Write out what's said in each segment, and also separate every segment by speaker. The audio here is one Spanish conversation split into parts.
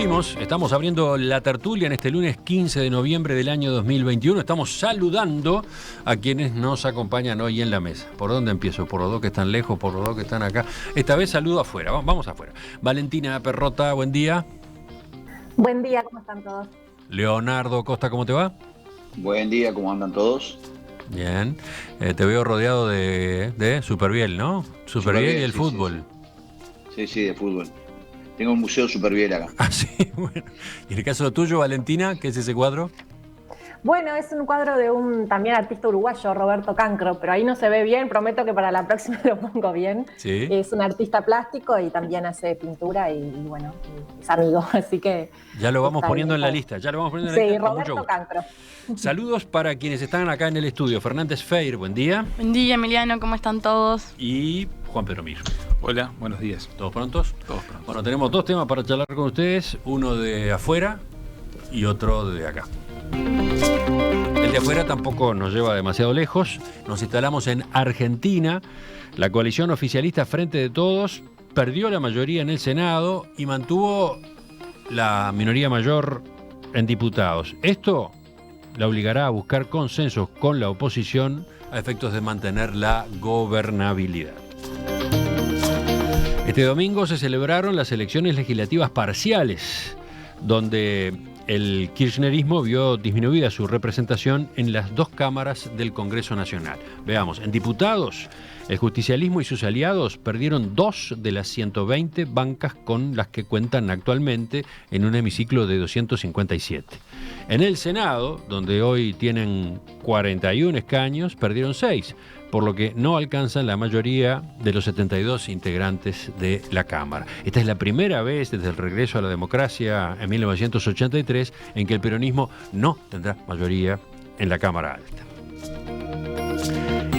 Speaker 1: Abrimos, estamos abriendo la tertulia en este lunes 15 de noviembre del año 2021. Estamos saludando a quienes nos acompañan hoy en la mesa. ¿Por dónde empiezo? ¿Por los dos que están lejos? ¿Por los dos que están acá? Esta vez saludo afuera, vamos afuera. Valentina Perrota, buen día.
Speaker 2: Buen día, ¿cómo están todos?
Speaker 1: Leonardo Costa, ¿cómo te va?
Speaker 3: Buen día, ¿cómo andan todos?
Speaker 1: Bien, te veo rodeado de Superviel, ¿no? Superviel y el
Speaker 3: sí,
Speaker 1: fútbol.
Speaker 3: Sí, de fútbol. Tengo un museo Superviel acá.
Speaker 1: Ah, sí, bueno. Y en el caso tuyo, Valentina, ¿qué es ese cuadro?
Speaker 2: Bueno, es un cuadro de un también artista uruguayo, Roberto Cancro, pero ahí no se ve bien, prometo que para la próxima lo pongo bien.
Speaker 1: Sí.
Speaker 2: Es un artista plástico y también hace pintura y bueno, es amigo, así que...
Speaker 1: Ya lo vamos poniendo en la lista, Sí,
Speaker 2: Roberto Cancro.
Speaker 1: Saludos para quienes están acá en el estudio. Fernández Feir, buen día.
Speaker 4: Buen día, Emiliano, ¿cómo están todos?
Speaker 1: Y Juan Pedro Mir.
Speaker 5: Hola, buenos días.
Speaker 1: ¿Todos prontos?
Speaker 5: Todos prontos.
Speaker 1: Bueno, tenemos dos temas para charlar con ustedes, uno de afuera y otro de acá. El de afuera tampoco nos lleva demasiado lejos. Nos instalamos en Argentina. La coalición oficialista Frente de Todos perdió la mayoría en el Senado y mantuvo la minoría mayor en diputados. Esto la obligará a buscar consensos con la oposición a efectos de mantener la gobernabilidad. Este domingo se celebraron las elecciones legislativas parciales, donde el kirchnerismo vio disminuida su representación en las dos cámaras del Congreso Nacional. Veamos, en diputados, el justicialismo y sus aliados perdieron 2 de las 120 bancas con las que cuentan actualmente en un hemiciclo de 257. En el Senado, donde hoy tienen 41 escaños, perdieron 6, por lo que no alcanzan la mayoría de los 72 integrantes de la Cámara. Esta es la primera vez desde el regreso a la democracia en 1983 en que el peronismo no tendrá mayoría en la Cámara Alta.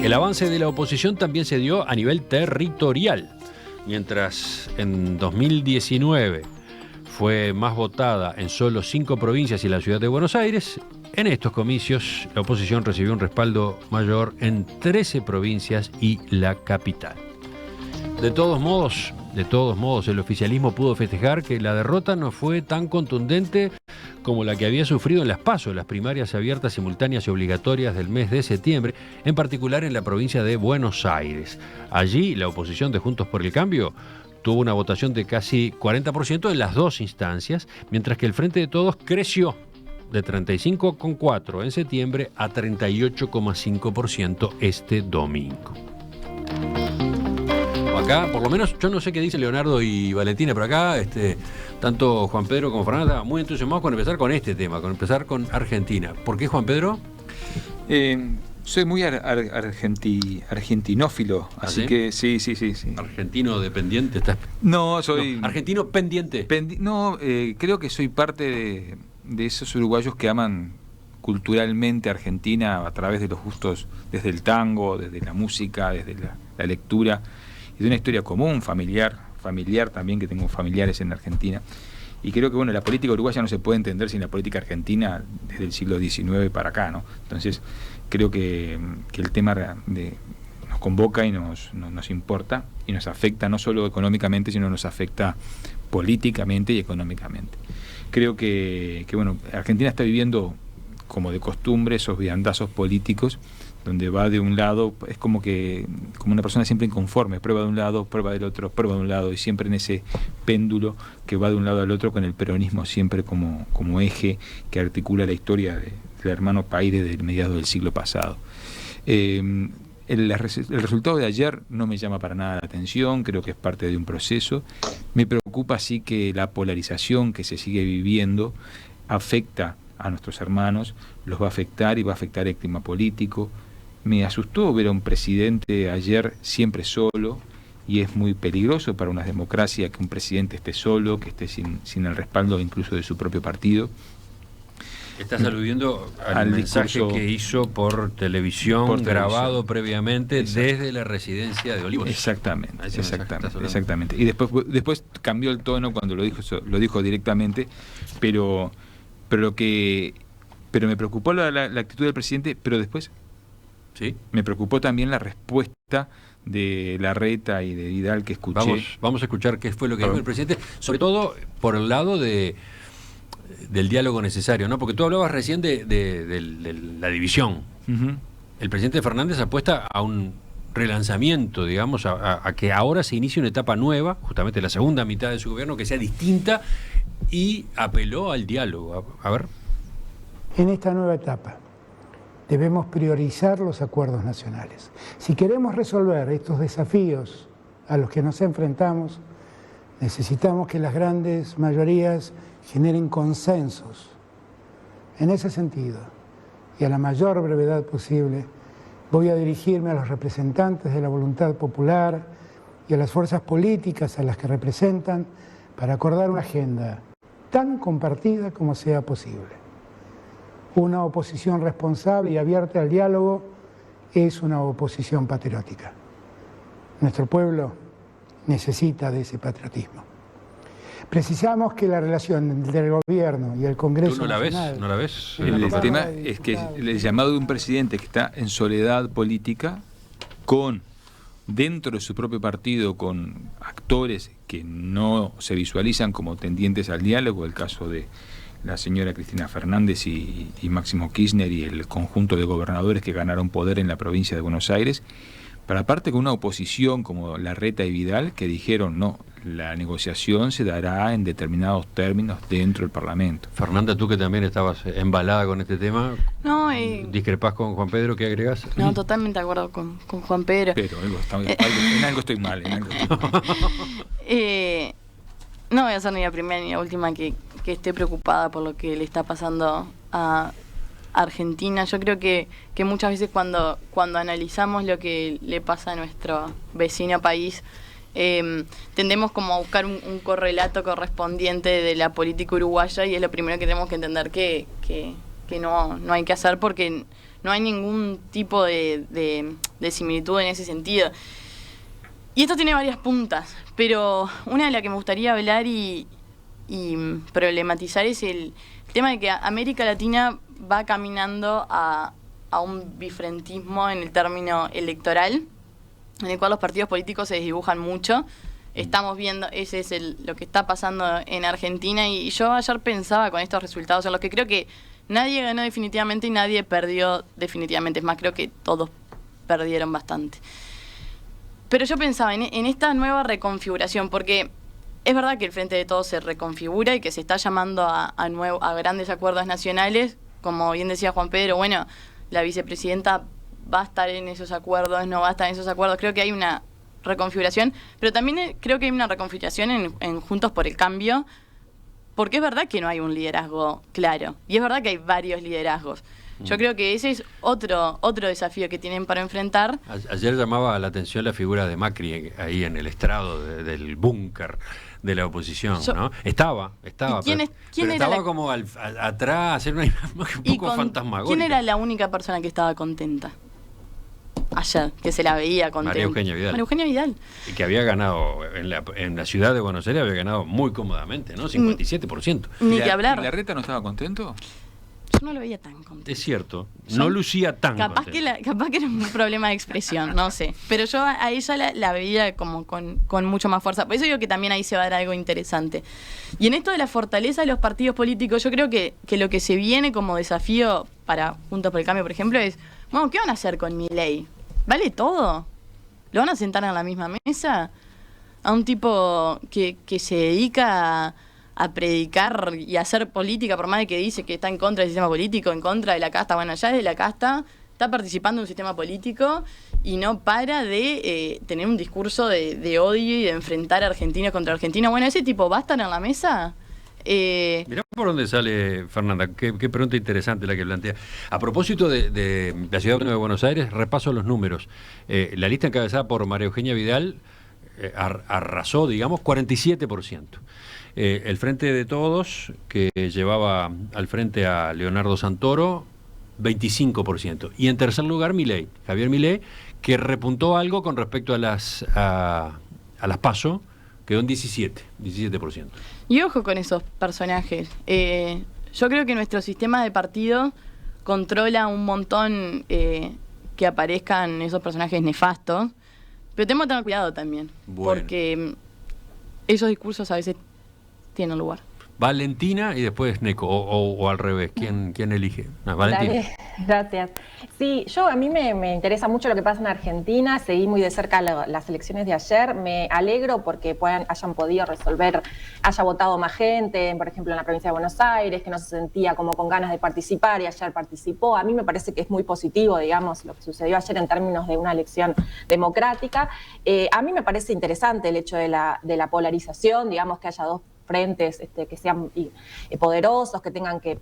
Speaker 1: El avance de la oposición también se dio a nivel territorial. Mientras en 2019 fue más votada en solo 5 provincias y la ciudad de Buenos Aires, en estos comicios la oposición recibió un respaldo mayor en 13 provincias y la capital. De todos modos, el oficialismo pudo festejar que la derrota no fue tan contundente como la que había sufrido en las PASO, las primarias abiertas, simultáneas y obligatorias del mes de septiembre, en particular en la provincia de Buenos Aires. Allí, la oposición de Juntos por el Cambio tuvo una votación de casi 40% en las dos instancias, mientras que el Frente de Todos creció de 35,4% en septiembre a 38,5% este domingo. Acá, por lo menos, yo no sé qué dicen Leonardo y Valentina, pero acá tanto Juan Pedro como Fernanda estaban muy entusiasmados con empezar con este tema, con empezar con Argentina. ¿Por qué, Juan Pedro?
Speaker 5: Soy muy argentinófilo, así que sí.
Speaker 1: ¿Argentino dependiente?
Speaker 5: No, soy...
Speaker 1: No, ¿argentino pendiente?
Speaker 5: Creo que soy parte de esos uruguayos que aman culturalmente Argentina a través de los gustos, desde el tango, desde la música, desde la lectura, y de una historia común, familiar también, que tengo familiares en Argentina. Y creo que la política uruguaya no se puede entender sin la política argentina desde el siglo XIX para acá, ¿no? Entonces, creo que el tema nos convoca y nos importa y nos afecta no solo económicamente, sino nos afecta políticamente y económicamente. Creo que Argentina está viviendo, como de costumbre, esos viandazos políticos, donde va de un lado, es como una persona siempre inconforme, prueba de un lado, prueba del otro, prueba de un lado, y siempre en ese péndulo que va de un lado al otro, con el peronismo siempre como eje que articula la historia del hermano país desde el mediados del siglo pasado. El resultado de ayer no me llama para nada la atención, creo que es parte de un proceso. Me preocupa sí que la polarización que se sigue viviendo afecta a nuestros hermanos, los va a afectar y va a afectar el clima político. Me asustó ver a un presidente ayer siempre solo, y es muy peligroso para una democracia que un presidente esté solo, que esté sin el respaldo incluso de su propio partido.
Speaker 1: Estás aludiendo al mensaje
Speaker 5: discurso
Speaker 1: que hizo por televisión, grabado previamente. Exacto. Desde la residencia de Olivos.
Speaker 5: Exactamente. Y después cambió el tono cuando lo dijo directamente, pero me preocupó la actitud del presidente, pero después
Speaker 1: ¿sí?
Speaker 5: Me preocupó también la respuesta de Larreta y de Vidal que escuché.
Speaker 1: Vamos a escuchar qué fue lo que dijo el presidente, sobre todo por el lado del diálogo necesario, ¿no? Porque tú hablabas recién de la división.
Speaker 5: Uh-huh.
Speaker 1: El presidente Fernández apuesta a un relanzamiento, digamos, a que ahora se inicie una etapa nueva, justamente la segunda mitad de su gobierno, que sea distinta, y apeló al diálogo. A ver.
Speaker 6: En esta nueva etapa debemos priorizar los acuerdos nacionales. Si queremos resolver estos desafíos a los que nos enfrentamos, necesitamos que las grandes mayorías generen consensos. En ese sentido, y a la mayor brevedad posible, voy a dirigirme a los representantes de la voluntad popular y a las fuerzas políticas a las que representan para acordar una agenda tan compartida como sea posible. Una oposición responsable y abierta al diálogo es una oposición patriótica. Nuestro pueblo necesita de ese patriotismo. Precisamos que la relación del gobierno y el Congreso
Speaker 1: ¿Tú no la
Speaker 6: Nacional,
Speaker 1: ves? ¿No la ves?
Speaker 5: El tema es que el llamado de un presidente que está en soledad política, dentro de su propio partido, con actores que no se visualizan como tendientes al diálogo, el caso de la señora Cristina Fernández y Máximo Kirchner y el conjunto de gobernadores que ganaron poder en la provincia de Buenos Aires, pero aparte con una oposición como Larreta y Vidal que dijeron no, la negociación se dará en determinados términos dentro del Parlamento.
Speaker 1: Fernanda, tú que también estabas embalada con este tema,
Speaker 4: No,
Speaker 1: ¿discrepás con Juan Pedro? ¿Qué agregás?
Speaker 4: no, totalmente de acuerdo con Juan Pedro.
Speaker 5: Pero en algo estoy mal.
Speaker 4: No voy a ser ni la primera ni la última que esté preocupada por lo que le está pasando a Argentina. Yo creo que muchas veces cuando analizamos lo que le pasa a nuestro vecino país, tendemos como a buscar un correlato correspondiente de la política uruguaya, y es lo primero que tenemos que entender que no hay que hacer, porque no hay ningún tipo de similitud en ese sentido. Y esto tiene varias puntas, pero una de las que me gustaría hablar y problematizar es el tema de que América Latina va caminando a un bifrentismo en el término electoral, en el cual los partidos políticos se desdibujan mucho. Estamos viendo, ese es lo que está pasando en Argentina, y yo ayer pensaba con estos resultados en los que creo que nadie ganó definitivamente y nadie perdió definitivamente. Es más, creo que todos perdieron bastante. Pero yo pensaba en esta nueva reconfiguración, porque es verdad que el Frente de Todos se reconfigura y que se está llamando a grandes acuerdos nacionales. Como bien decía Juan Pedro, bueno, la vicepresidenta va a estar en esos acuerdos, no va a estar en esos acuerdos. Creo que hay una reconfiguración, pero también creo que hay una reconfiguración en Juntos por el Cambio, porque es verdad que no hay un liderazgo claro, y es verdad que hay varios liderazgos. Yo creo que ese es otro desafío que tienen para enfrentar.
Speaker 1: Ayer llamaba la atención la figura de Macri ahí en el estrado del búnker de la oposición, ¿no? Estaba,
Speaker 4: ¿quién
Speaker 1: pero
Speaker 4: era
Speaker 1: estaba como atrás, hacer una imagen un poco fantasmagórica.
Speaker 4: ¿Quién era la única persona que estaba contenta ayer, que se la veía contenta?
Speaker 1: María Eugenia Vidal.
Speaker 4: María Eugenia Vidal.
Speaker 1: Y que había ganado en la ciudad de Buenos Aires, había ganado muy cómodamente, ¿no? 57%.
Speaker 4: Ni que hablar.
Speaker 5: ¿Y Larreta no estaba contento?
Speaker 4: Yo no lo veía tan contento.
Speaker 1: Es cierto, no lucía tan
Speaker 4: capaz
Speaker 1: contento.
Speaker 4: Capaz que era un problema de expresión, no sé. Pero yo a ella la veía como con mucho más fuerza. Por eso digo que también ahí se va a dar algo interesante. Y en esto de la fortaleza de los partidos políticos, yo creo que lo que se viene como desafío para Juntos por el Cambio, por ejemplo, es, bueno, ¿qué van a hacer con Milei? ¿Vale todo? ¿Lo van a sentar en la misma mesa? A un tipo que se dedica a predicar y a hacer política, por más de que dice que está en contra del sistema político, en contra de la casta. Bueno, ya desde la casta está participando en un sistema político y no para de tener un discurso de odio y de enfrentar a argentinos contra argentinos. Bueno, ¿ese tipo va a estar en la mesa?
Speaker 1: Mirá por dónde sale, Fernanda, qué pregunta interesante la que plantea. A propósito de la ciudad de Buenos Aires, repaso los números. La lista encabezada por María Eugenia Vidal arrasó, digamos, 47%. El Frente de Todos, que llevaba al frente a Leonardo Santoro, 25%. Y en tercer lugar, Milei, Javier Milei, que repuntó algo con respecto a las PASO, quedó en 17%.
Speaker 4: Y ojo con esos personajes. Yo creo que nuestro sistema de partido controla un montón que aparezcan esos personajes nefastos, Pero tenemos que tener cuidado también,
Speaker 1: Bueno.
Speaker 4: porque esos discursos a veces tienen lugar.
Speaker 1: Valentina y después Neco, o al revés, ¿quién elige? Valentina.
Speaker 2: Dale, gracias. Sí, a mí me interesa mucho lo que pasa en Argentina, seguí muy de cerca las elecciones de ayer, me alegro porque hayan podido resolver, haya votado más gente, por ejemplo en la provincia de Buenos Aires, que no se sentía como con ganas de participar y ayer participó. A mí me parece que es muy positivo, digamos, lo que sucedió ayer en términos de una elección democrática. A mí me parece interesante el hecho de la polarización, digamos, que haya dos frentes que sean poderosos, que tengan que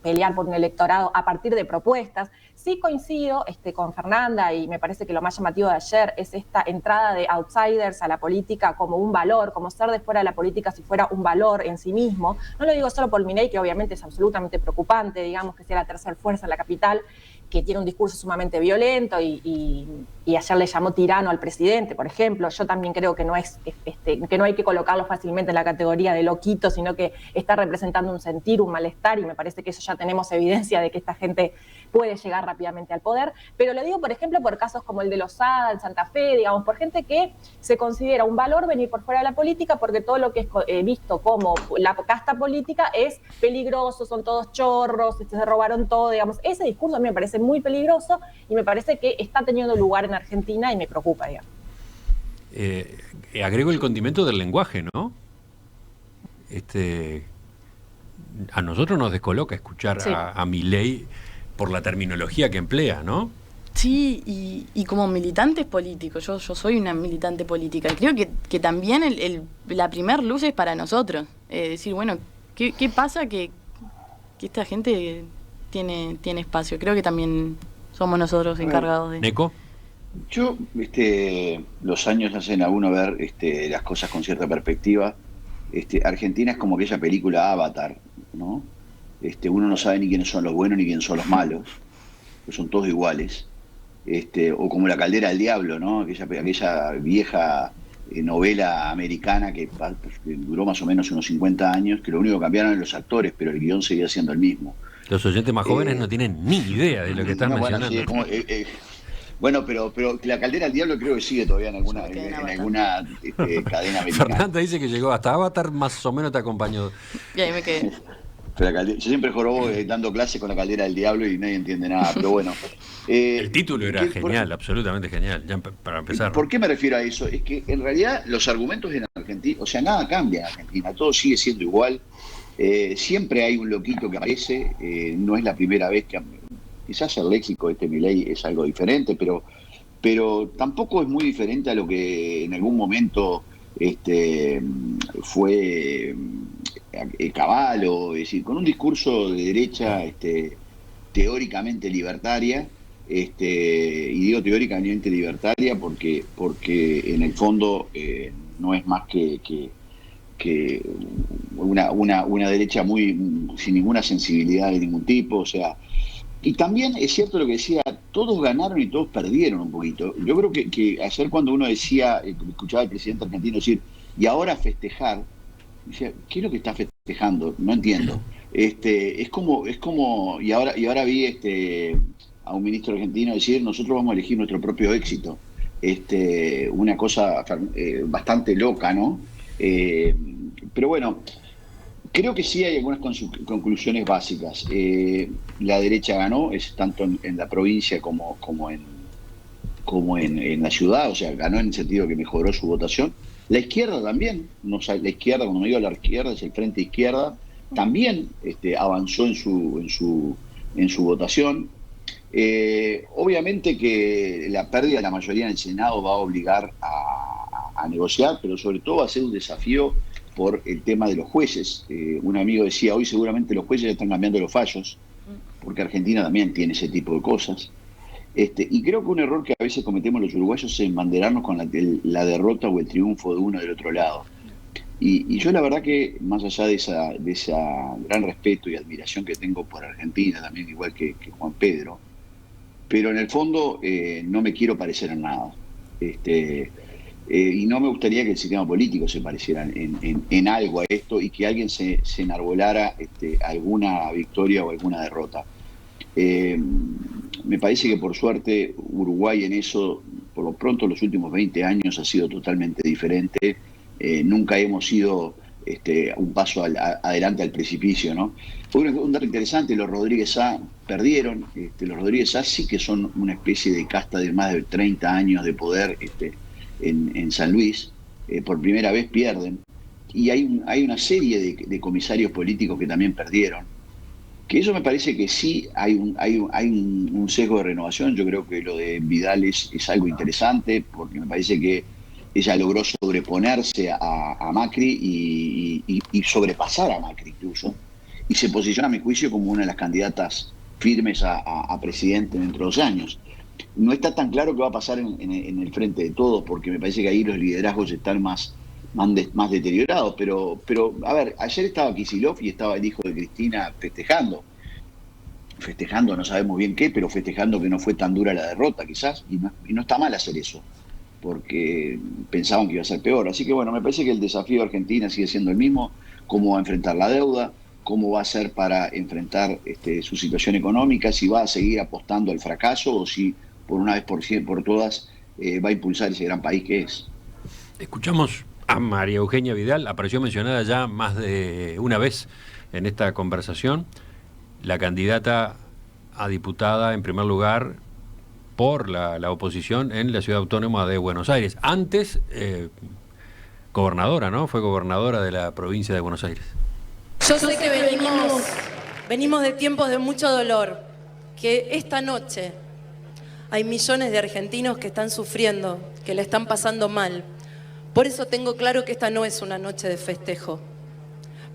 Speaker 2: pelear por un electorado a partir de propuestas. Sí coincido con Fernanda, y me parece que lo más llamativo de ayer es esta entrada de outsiders a la política como un valor, como ser de fuera de la política si fuera un valor en sí mismo. No lo digo solo por Milei, que obviamente es absolutamente preocupante, digamos, que sea la tercera fuerza en la capital, que tiene un discurso sumamente violento y ayer le llamó tirano al presidente, por ejemplo. Yo también creo que no hay que colocarlo fácilmente en la categoría de loquito, sino que está representando un sentir, un malestar, y me parece que eso ya tenemos evidencia de que esta gente puede llegar rápidamente al poder. Pero lo digo, por ejemplo, por casos como el de Lozada, en Santa Fe, digamos, por gente que se considera un valor venir por fuera de la política porque todo lo que es visto como la casta política es peligroso, son todos chorros, se robaron todo, digamos. Ese discurso a mí me parece muy peligroso y me parece que está teniendo lugar en Argentina y me preocupa, digamos.
Speaker 1: Agrego el condimento del lenguaje, ¿no? A nosotros nos descoloca escuchar
Speaker 2: Sí.
Speaker 1: a Milei por la terminología que emplea, ¿no?
Speaker 4: Sí, y como militantes políticos, yo soy una militante política, y creo que también la primer luz es para nosotros. Decir, bueno, ¿qué pasa que esta gente tiene espacio? Creo que también somos nosotros encargados de...
Speaker 1: Neco.
Speaker 3: Yo, los años hacen a uno ver las cosas con cierta perspectiva. Argentina es como aquella película Avatar, ¿no? Uno no sabe ni quiénes son los buenos ni quiénes son los malos, que son todos iguales. O como La Caldera del Diablo, ¿no? Aquella vieja novela americana que duró más o menos unos 50 años, que lo único que cambiaron eran los actores, pero el guión seguía siendo el mismo.
Speaker 1: Los oyentes más jóvenes no tienen ni idea de lo que estás mencionando.
Speaker 3: Bueno, sí, es como, bueno, pero La Caldera del Diablo creo que sigue todavía en alguna cadena americana.
Speaker 1: Fernanda dice que llegó hasta Avatar, más o menos te acompañó.
Speaker 4: Y ahí me quedé.
Speaker 3: Pero yo siempre jorobo dando clases con La Caldera del Diablo y nadie entiende nada, pero bueno.
Speaker 1: El título era genial, absolutamente genial, ya para empezar.
Speaker 3: ¿Por qué me refiero a eso? Es que en realidad los argumentos en Argentina, o sea, nada cambia en Argentina, todo sigue siendo igual. Siempre hay un loquito que aparece, no es la primera vez que... Quizás el léxico de Milei es algo diferente, pero tampoco es muy diferente a lo que en algún momento fue Cavallo, es decir, con un discurso de derecha teóricamente libertaria, y digo teóricamente libertaria porque en el fondo no es más que una derecha sin ninguna sensibilidad de ningún tipo, o sea. Y también es cierto lo que decía, todos ganaron y todos perdieron un poquito. Yo creo que ayer cuando uno decía, escuchaba al presidente argentino decir, y ahora festejar, decía, ¿qué es lo que está festejando? No entiendo. Es como, y ahora vi a un ministro argentino decir, nosotros vamos a elegir nuestro propio éxito. Una cosa bastante loca, ¿no? Pero bueno, creo que sí hay algunas conclusiones básicas. La derecha ganó, es tanto en la provincia como en la ciudad, o sea, ganó en el sentido que mejoró su votación. La izquierda también, la izquierda, cuando me digo la izquierda, es el Frente Izquierda, también avanzó en su votación. Obviamente que la pérdida de la mayoría en el Senado va a obligar a negociar, pero sobre todo va a ser un desafío por el tema de los jueces. Un amigo decía, hoy seguramente los jueces ya están cambiando los fallos, porque Argentina también tiene ese tipo de cosas. Y creo que un error que a veces cometemos los uruguayos es embanderarnos con la derrota o el triunfo de uno del otro lado. Y yo la verdad que, más allá de esa gran respeto y admiración que tengo por Argentina, también igual que Juan Pedro, pero en el fondo no me quiero parecer en nada. Y no me gustaría que el sistema político se pareciera en algo a esto y que alguien se enarbolara alguna victoria o alguna derrota. Me parece que por suerte Uruguay en eso por lo pronto los últimos 20 años ha sido totalmente diferente. Nunca hemos ido un paso adelante al precipicio, ¿no? Un dato interesante, los Rodríguez Sá perdieron. Los Rodríguez Sá sí que son una especie de casta de más de 30 años de poder en San Luis. Por primera vez pierden. Y hay una serie de comisarios políticos que también perdieron. Que eso me parece que sí hay un sesgo de renovación. Yo creo que lo de Vidal es algo interesante, porque me parece que ella logró sobreponerse a Macri y sobrepasar a Macri incluso, y se posiciona, a mi juicio, como una de las candidatas firmes a presidente dentro de 2 años. No está tan claro qué va a pasar en el frente de todos, porque me parece que ahí los liderazgos están más deteriorados, pero a ver, ayer estaba Kicillof y estaba el hijo de Cristina festejando, no sabemos bien qué, pero festejando que no fue tan dura la derrota quizás, y no está mal hacer eso, porque pensaban que iba a ser peor. Así que bueno, me parece que el desafío de Argentina sigue siendo el mismo: cómo va a enfrentar la deuda, cómo va a hacer para enfrentar su situación económica, si va a seguir apostando al fracaso o si por una vez por todas va a impulsar ese gran país que es.
Speaker 1: Escuchamos a María Eugenia Vidal, apareció mencionada ya más de una vez en esta conversación, la candidata a diputada en primer lugar por la oposición en la Ciudad Autónoma de Buenos Aires. Antes, gobernadora, ¿no? Fue gobernadora de la provincia de Buenos Aires.
Speaker 7: Yo sé que venimos de tiempos de mucho dolor, que esta noche hay millones de argentinos que están sufriendo, que le están pasando mal. Por eso tengo claro que esta no es una noche de festejo,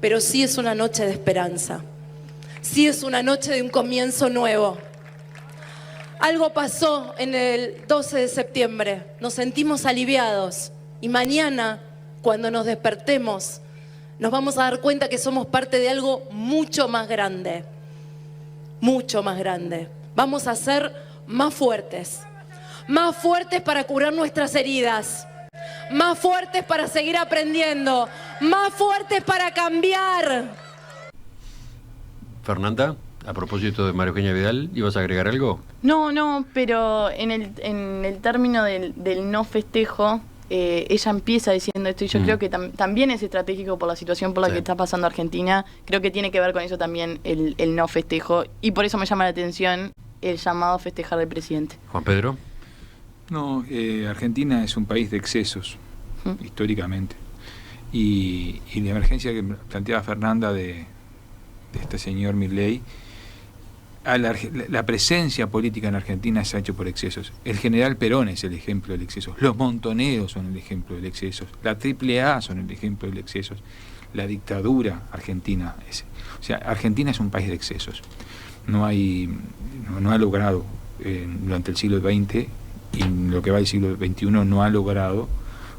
Speaker 7: pero sí es una noche de esperanza. Sí es una noche de un comienzo nuevo. Algo pasó en el 12 de septiembre, nos sentimos aliviados y mañana, cuando nos despertemos, nos vamos a dar cuenta que somos parte de algo mucho más grande, mucho más grande. Vamos a ser más fuertes para curar nuestras heridas, más fuertes para seguir aprendiendo, más fuertes para cambiar.
Speaker 1: Fernanda, a propósito de María Eugenia Vidal, ¿ibas a agregar algo?
Speaker 4: No, pero en el término del no festejo, ella empieza diciendo esto y yo creo que también es estratégico por la situación por la que está pasando Argentina. Creo que tiene que ver con eso también el no festejo, y por eso me llama la atención el llamado a festejar del presidente.
Speaker 1: Juan Pedro.
Speaker 5: No, Argentina es un país de excesos, históricamente, y la emergencia que planteaba Fernanda de este señor Milei, la presencia política en Argentina se ha hecho por excesos. El general Perón es el ejemplo del exceso, los montoneros son el ejemplo del exceso, la AAA son el ejemplo del exceso, la dictadura argentina Argentina es un país de excesos. No ha logrado durante el siglo XX y en lo que va del siglo XXI no ha logrado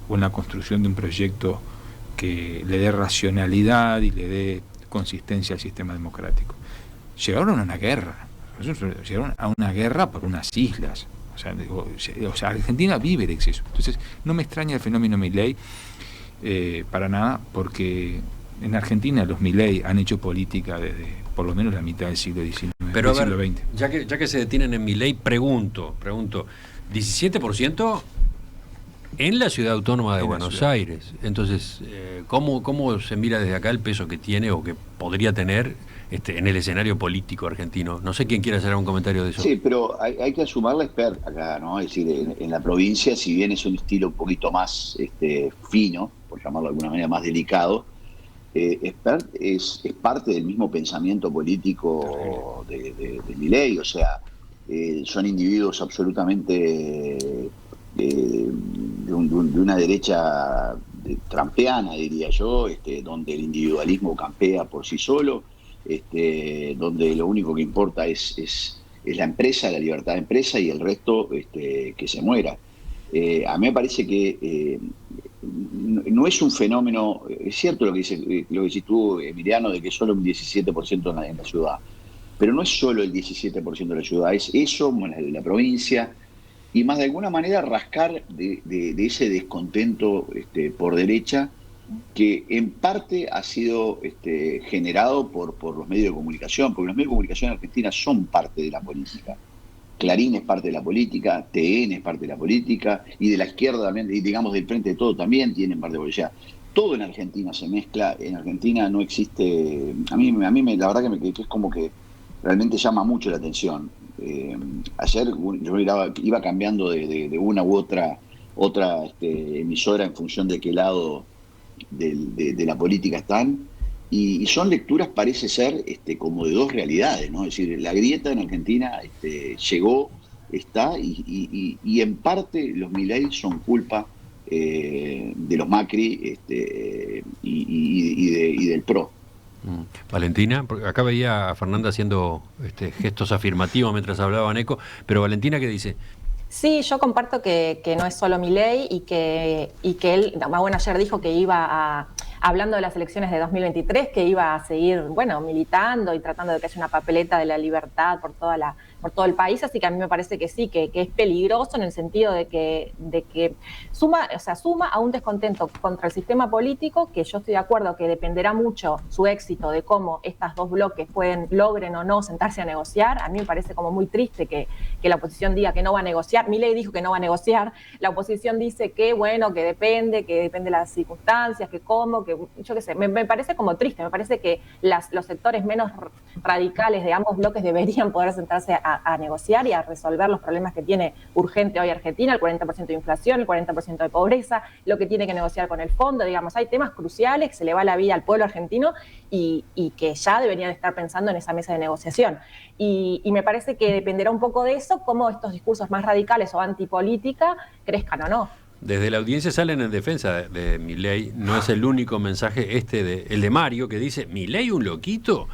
Speaker 5: una construcción de un proyecto que le dé racionalidad y le dé consistencia al sistema democrático. Llegaron a una guerra por unas islas. O sea, Argentina vive de exceso. Entonces, no me extraña el fenómeno Milei para nada, porque en Argentina los Milei han hecho política desde por lo menos la mitad del siglo XIX.
Speaker 1: Pero
Speaker 5: del
Speaker 1: a ver,
Speaker 5: siglo XX.
Speaker 1: ya que se detienen en Milei, pregunto, 17% en la Ciudad Autónoma de Buenos Aires. Entonces, ¿cómo se mira desde acá el peso que tiene o que podría tener en el escenario político argentino? No sé quién quiere hacer un comentario de eso.
Speaker 3: Sí, pero hay que sumarle expert acá, ¿no? Es decir, en la provincia, si bien es un estilo un poquito más fino, por llamarlo de alguna manera, más delicado, expert es parte del mismo pensamiento político de Milei. O sea, son individuos absolutamente de una derecha trampeana, diría yo, donde el individualismo campea por sí solo, donde lo único que importa es la empresa, la libertad de empresa, y el resto que se muera. A mí me parece que no es un fenómeno. Es cierto lo que decís tú, Emiliano, de que solo un 17% en la ciudad, pero no es solo el 17% de la ciudad, es eso, la provincia, y más de alguna manera rascar de ese descontento por derecha, que en parte ha sido generado por los medios de comunicación, porque los medios de comunicación en Argentina son parte de la política. Clarín es parte de la política, TN es parte de la política, y de la izquierda también, y digamos del Frente de Todo también tienen parte de la política. Todo en Argentina se mezcla, en Argentina no existe, a mí la verdad que es como que realmente llama mucho la atención. Ayer yo iba cambiando de una u otra emisora en función de qué lado de la política están, y son lecturas, parece ser, como de dos realidades, ¿no? Es decir, la grieta en Argentina llegó, está, y en parte los Milei son culpa de los Macri y del PRO.
Speaker 1: Valentina, porque acá veía a Fernanda haciendo gestos afirmativos mientras hablaba Neco, pero Valentina, ¿qué dice?
Speaker 2: Sí, yo comparto que no es solo Milei y que él, bueno, ayer dijo que hablando de las elecciones de 2023, que iba a seguir, bueno, militando y tratando de que haya una papeleta de la libertad por todo el país, así que a mí me parece que sí, que es peligroso en el sentido de que suma a un descontento contra el sistema político, que yo estoy de acuerdo que dependerá mucho su éxito de cómo estos dos bloques logren o no sentarse a negociar. A mí me parece como muy triste que la oposición diga que no va a negociar. Milei dijo que no va a negociar, la oposición dice que bueno, que depende de las circunstancias, que cómo, que yo qué sé, me parece como triste, me parece que los sectores menos radicales de ambos bloques deberían poder sentarse a negociar y a resolver los problemas que tiene urgente hoy Argentina, el 40% de inflación, el 40% de pobreza, lo que tiene que negociar con el fondo, digamos, hay temas cruciales que se le va la vida al pueblo argentino y que ya deberían estar pensando en esa mesa de negociación. Y me parece que dependerá un poco de eso, cómo estos discursos más radicales o antipolítica crezcan o no.
Speaker 1: Desde la audiencia salen en defensa de Milei. No es el único mensaje el de Mario, que dice, ¿Milei un loquito?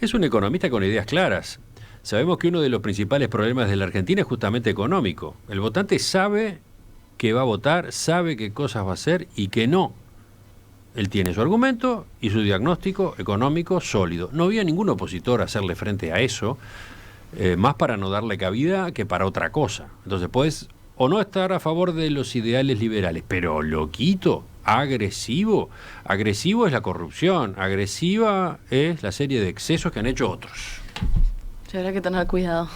Speaker 1: Es un economista con ideas claras. Sabemos que uno de los principales problemas de la Argentina es justamente económico. El votante sabe que va a votar, sabe qué cosas va a hacer y que no. Él tiene su argumento y su diagnóstico económico sólido. No había ningún opositor a hacerle frente a eso, más para no darle cabida que para otra cosa. Entonces, puedes o no estar a favor de los ideales liberales, pero loquito, agresivo es la corrupción, agresiva es la serie de excesos que han hecho otros.
Speaker 4: Habrá que tener cuidado.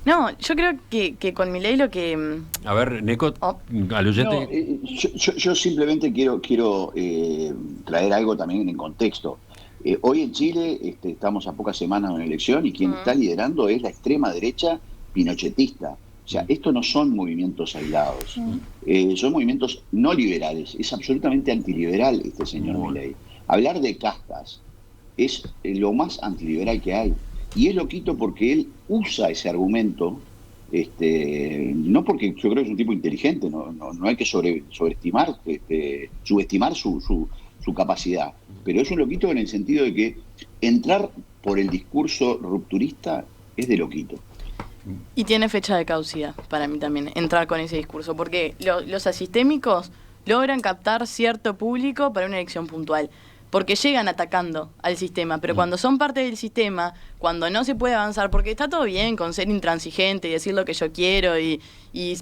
Speaker 4: No, yo creo que con Milei lo que...
Speaker 1: A ver, Neco, al oyente...
Speaker 3: Yo simplemente quiero traer algo también en contexto. Hoy en Chile estamos a pocas semanas de una elección y quien está liderando es la extrema derecha pinochetista. O sea, estos no son movimientos aislados, son movimientos no liberales, es absolutamente antiliberal este señor Milei. Hablar de castas es lo más antiliberal que hay. Y es loquito porque él usa ese argumento, no porque yo creo que es un tipo inteligente, no hay que subestimar su capacidad, pero es un loquito en el sentido de que entrar por el discurso rupturista es de loquito.
Speaker 4: Y tiene fecha de caducidad para mí también, entrar con ese discurso, porque los asistémicos logran captar cierto público para una elección puntual, porque llegan atacando al sistema, pero cuando son parte del sistema, cuando no se puede avanzar, porque está todo bien con ser intransigente y decir lo que yo quiero y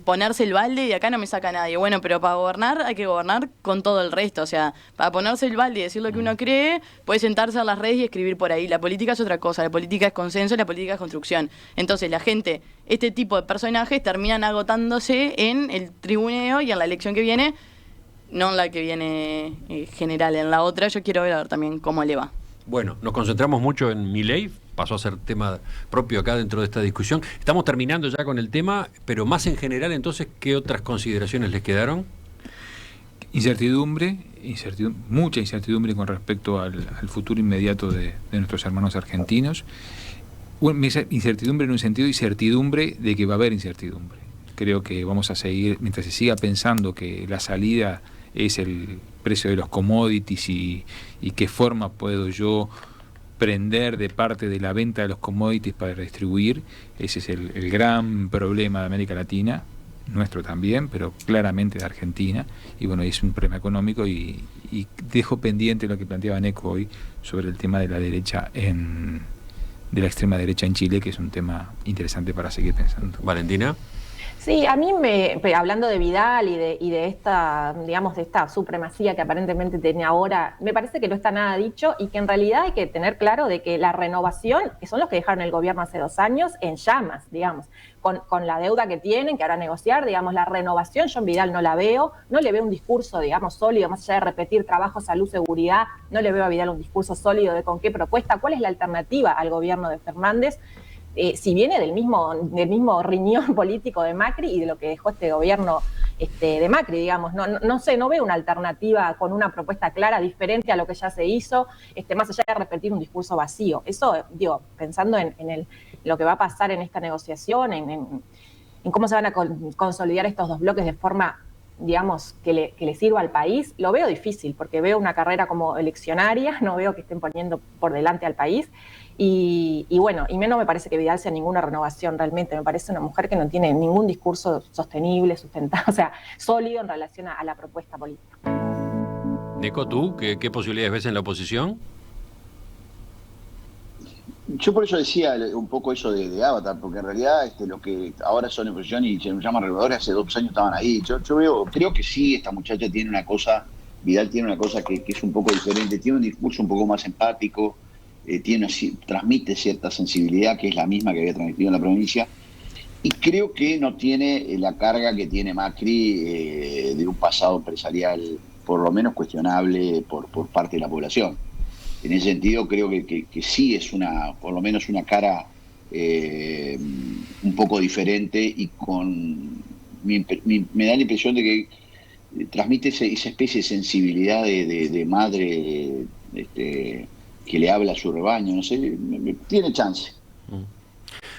Speaker 4: ponerse el balde y acá no me saca nadie. Bueno, pero para gobernar hay que gobernar con todo el resto, o sea, para ponerse el balde y decir lo que uno cree, puede sentarse en las redes y escribir por ahí. La política es otra cosa, la política es consenso, la política es construcción. Entonces la gente, este tipo de personajes terminan agotándose en el tribuneo y en la elección que viene, no en la que viene general, en la otra yo quiero ver también cómo le va.
Speaker 1: Bueno, nos concentramos mucho en Milei, pasó a ser tema propio acá dentro de esta discusión. Estamos terminando ya con el tema, pero más en general, entonces, ¿qué otras consideraciones les quedaron?
Speaker 5: Incertidumbre, mucha incertidumbre con respecto al futuro inmediato de nuestros hermanos argentinos. Incertidumbre en un sentido y certidumbre de que va a haber incertidumbre. Creo que vamos a seguir, mientras se siga pensando que la salida es el precio de los commodities y qué forma puedo yo prender de parte de la venta de los commodities para distribuir. Ese es el gran problema de América Latina, nuestro también, pero claramente de Argentina. Y bueno, es un problema económico y dejo pendiente lo que planteaba Neco hoy sobre el tema de la derecha de la extrema derecha en Chile, que es un tema interesante para seguir pensando.
Speaker 1: Valentina.
Speaker 2: Sí, a mí hablando de Vidal y de esta, digamos, de esta supremacía que aparentemente tiene ahora, me parece que no está nada dicho y que en realidad hay que tener claro de que la renovación, que son los que dejaron el gobierno hace 2 años, en llamas, digamos, con la deuda que tienen, que ahora negociar, digamos, la renovación, yo en Vidal no la veo, no le veo un discurso, digamos, sólido, más allá de repetir trabajo, salud, seguridad, no le veo a Vidal un discurso sólido de con qué propuesta, cuál es la alternativa al gobierno de Fernández. Si viene del mismo riñón político de Macri y de lo que dejó este gobierno de Macri, digamos. No sé, no veo una alternativa con una propuesta clara, diferente a lo que ya se hizo, más allá de repetir un discurso vacío. Eso, digo, pensando en lo que va a pasar en esta negociación, en cómo se van a consolidar estos 2 bloques de forma, digamos, que le sirva al país, lo veo difícil, porque veo una carrera como eleccionaria, no veo que estén poniendo por delante al país. Y bueno, y menos me parece que Vidal sea ninguna renovación realmente, me parece una mujer que no tiene ningún discurso sostenible, sustentado, o sea, sólido en relación a la propuesta política.
Speaker 1: Nico, ¿tú qué posibilidades ves en la oposición?
Speaker 3: Yo por eso decía un poco eso de Avatar, porque en realidad lo que ahora son oposición y se nos llaman renovadores, hace 2 años estaban ahí. Yo creo que sí, esta muchacha tiene una cosa, Vidal tiene una cosa que es un poco diferente, tiene un discurso un poco más empático, transmite cierta sensibilidad que es la misma que había transmitido en la provincia, y creo que no tiene la carga que tiene Macri de un pasado empresarial por lo menos cuestionable por parte de la población. En ese sentido creo que sí es por lo menos una cara un poco diferente y me da la impresión de que transmite esa especie de sensibilidad de madre que le habla a su rebaño, no sé, tiene chance.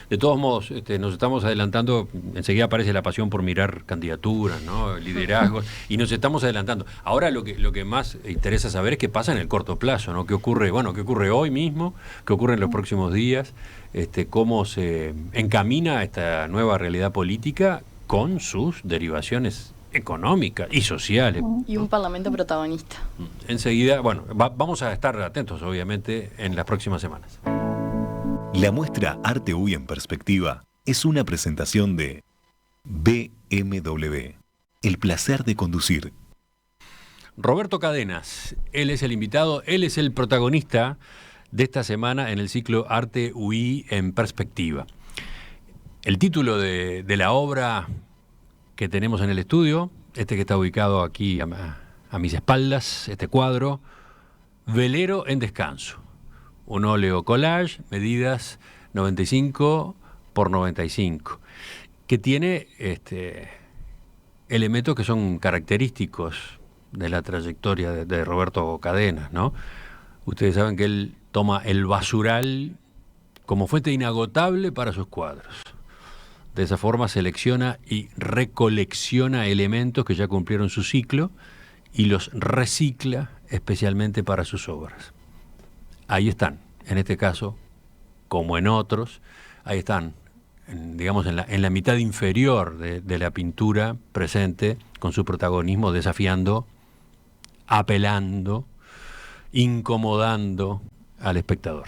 Speaker 1: De todos modos, nos estamos adelantando, enseguida aparece la pasión por mirar candidaturas, ¿no? Liderazgos, y nos estamos adelantando. Ahora lo que más interesa saber es qué pasa en el corto plazo, ¿no? ¿Qué ocurre hoy mismo? ¿Qué ocurre en los próximos días? ¿Cómo se encamina esta nueva realidad política con sus derivaciones económicas y sociales?
Speaker 4: Y un parlamento protagonista.
Speaker 1: Enseguida, vamos a estar atentos, obviamente, en las próximas semanas.
Speaker 8: La muestra Arte UI en Perspectiva es una presentación de BMW, el placer de conducir.
Speaker 1: Roberto Cadenas, él es el invitado, él es el protagonista de esta semana en el ciclo Arte UI en Perspectiva. El título de la obra que tenemos en el estudio, que está ubicado aquí a mis espaldas, este cuadro, Velero en Descanso. Un óleo collage, medidas 95 por 95, que tiene elementos que son característicos de la trayectoria de Roberto Cadenas, ¿no? Ustedes saben que él toma el basural como fuente inagotable para sus cuadros. De esa forma selecciona y recolecciona elementos que ya cumplieron su ciclo y los recicla especialmente para sus obras. Ahí están, en este caso, como en otros, ahí están, digamos, en la mitad inferior de la pintura presente, con su protagonismo desafiando, apelando, incomodando al espectador.